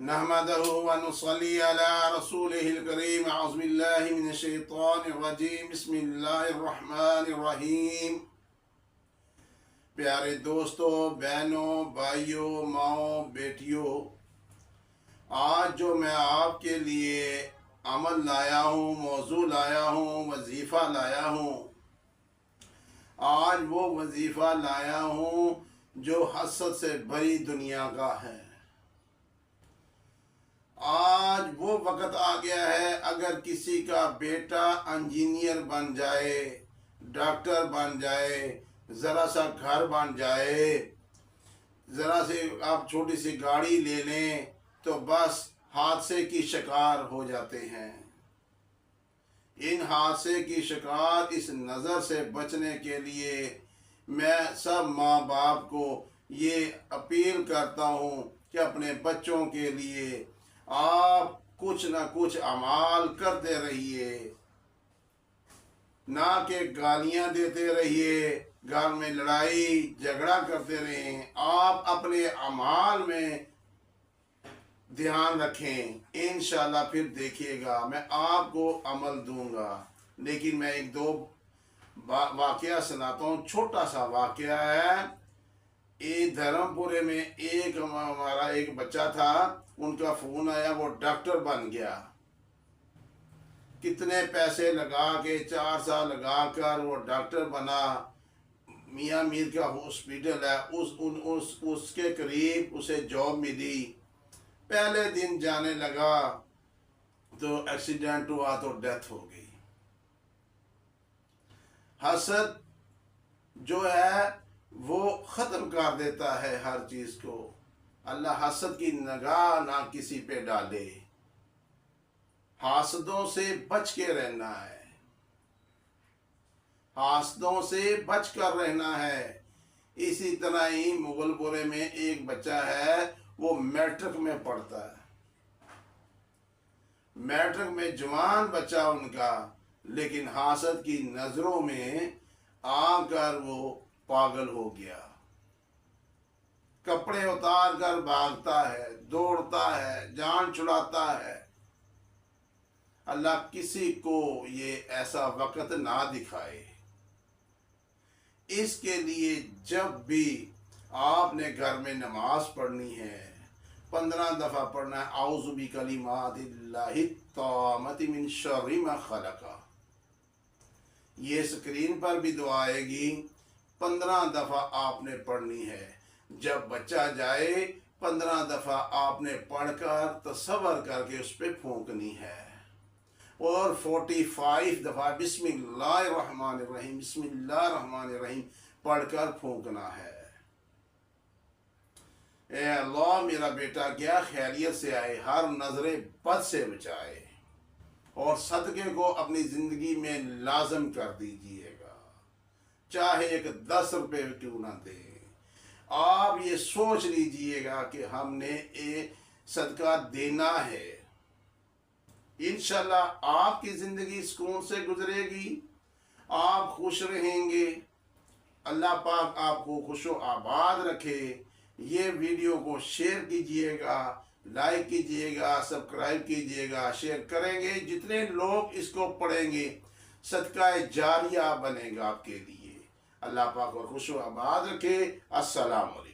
नहमदहु व नुसल्ली अला रसूलिहिल करीम। अऊज़ु बिल्लाहि मिनश शैतानिर रजीम। बिस्मिल्लाहिर रहमानिर रहीम। प्यारे दोस्तों, बहनों, भाइयों, माओ, बेटियों, आज जो मैं आपके लिए अमल लाया हूँ, मौजू लाया हूँ, वजीफ़ा लाया हूँ, आज वो वजीफ़ा लाया हूँ जो हसद से भरी दुनिया का है। आज वो वक़्त आ गया है, अगर किसी का बेटा इंजीनियर बन जाए, डॉक्टर बन जाए, ज़रा सा घर बन जाए, ज़रा से आप छोटी सी गाड़ी ले लें तो बस हादसे की शिकार हो जाते हैं। इन हादसे की शिकार इस नज़र से बचने के लिए मैं सब माँ बाप को ये अपील करता हूँ कि अपने बच्चों के लिए आप कुछ न कुछ अमाल करते रहिए, ना कि गालियाँ देते रहिए, घर में लड़ाई झगड़ा करते रहें। आप अपने अमाल में ध्यान रखें, इंशाल्लाह फिर देखिएगा मैं आपको अमल दूंगा। लेकिन मैं एक दो वाक़या सुनाता हूँ। छोटा सा वाक़या है। ये धर्मपुरे में एक हमारा एक बच्चा था, उनका फ़ोन आया, वो डॉक्टर बन गया। कितने पैसे लगा के 4 साल लगा कर वो डॉक्टर बना। मियाँ मीर का हॉस्पिटल है, उसके करीब उसे जॉब मिली। पहले दिन जाने लगा तो एक्सीडेंट हुआ तो डेथ हो गई। हसद जो है वो ख़त्म कर देता है हर चीज़ को। अल्लाह हसद की निगाह ना किसी पे डाले। हासदों से बच के रहना है, हासदों से बच कर रहना है। इसी तरह ही मुगलपुरे में एक बच्चा है, वो मैट्रिक में पढ़ता है। मैट्रिक में जवान बच्चा उनका, लेकिन हासद की नज़रों में आकर वो पागल हो गया। कपड़े उतार कर भागता है, दौड़ता है, जान छुड़ाता है। अल्लाह किसी को ये ऐसा वक़्त ना दिखाए। इसके लिए जब भी आपने घर में नमाज पढ़नी है, 15 दफ़ा पढ़ना है, आऊज़ु बिकलिमातिल्लाहि ताम्मति मिन शर्रि मा खलक़। ये स्क्रीन पर भी दुआ आएगी, 15 दफ़ा आपने पढ़नी है। जब बच्चा जाए 15 दफ़ा आपने पढ़कर तसव्वुर करके उस पर फूंकनी है, और 45 दफ़ा बिस्मिल्लाहिर्रहमानिर्रहीम बिस्मिल्लाहिर्रहमानिर्रहीम पढ़कर फूंकना है। ए अल्लाह, मेरा बेटा क्या खैरियत से आए, हर नजरे बद से बचाए, और सदक़े को अपनी ज़िंदगी में लाज़म कर दीजिएगा, चाहे एक 10 रुपये क्यों ना दे। आप ये सोच लीजिएगा कि हमने ये सदका देना है। इंशाल्लाह आपकी ज़िंदगी सुकून से गुजरेगी, आप खुश रहेंगे। अल्लाह पाक आपको खुशो आबाद रखे। ये वीडियो को शेयर कीजिएगा, लाइक कीजिएगा, सब्सक्राइब कीजिएगा। शेयर करेंगे, जितने लोग इसको पढ़ेंगे सदका जारिया बनेगा आपके लिए। अल्लाह पाक और खुशो आबाद रखे। अस्सलाम वालेकुम।